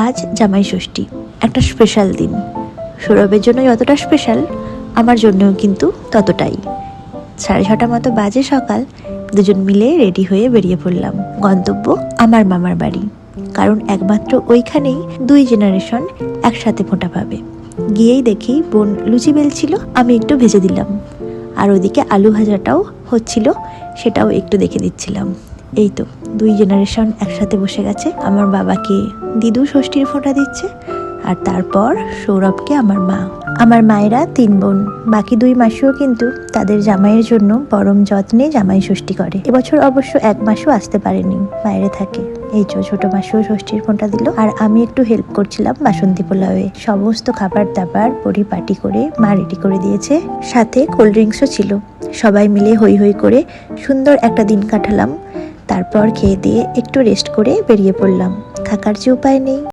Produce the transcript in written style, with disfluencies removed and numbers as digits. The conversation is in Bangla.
আজ জামাই ষষ্ঠী, একটা স্পেশাল দিন। সৌরভের জন্য যতটা স্পেশাল, আমার জন্যও কিন্তু ততটাই। 6:30 মতো বাজে সকাল, দুজন মিলে রেডি হয়ে বেরিয়ে পড়লাম। গন্তব্য আমার মামার বাড়ি, কারণ একমাত্র ওইখানেই 2 জেনারেশন একসাথে ফোঁটা পাবে। গিয়েই দেখি বোন লুচি বেলছিল, আমি একটু ভেজে দিলাম। আর ওদিকে আলু ভাজাটাও হচ্ছিল, সেটাও একটু দেখে দিচ্ছিলাম। এই তো 2 জেনারেশন একসাথে বসে গেছে। আমার বাবাকে দিদু ষষ্ঠীর ফোঁটা দিচ্ছে, আর তারপর সৌরভকে আমার মা। আমার মায়েরা 3 বোন, বাকি 2 মাসিও কিন্তু তাদের জামাইয়ের জন্য পরম যত্নে জামাই ষষ্ঠী করে। এবছর অবশ্য 1 মাসও আসতে পারেনি, বাইরে থাকে। এই ছোট মাসিও ষষ্ঠীর ফোঁটা দিল, আর আমি একটু হেল্প করছিলাম বাসন্তী পোলাওয়ে। সমস্ত খাবার দাবার পরিপাটি করে মা রেডি করে দিয়েছে, সাথে কোল্ড ড্রিঙ্কসও ছিল। সবাই মিলে হই হই করে সুন্দর একটা দিন কাটালাম। তারপর খেয়ে দিয়ে একটু রেস্ট করে বেরিয়ে পড়লাম। থাকার যে উপায় নেই।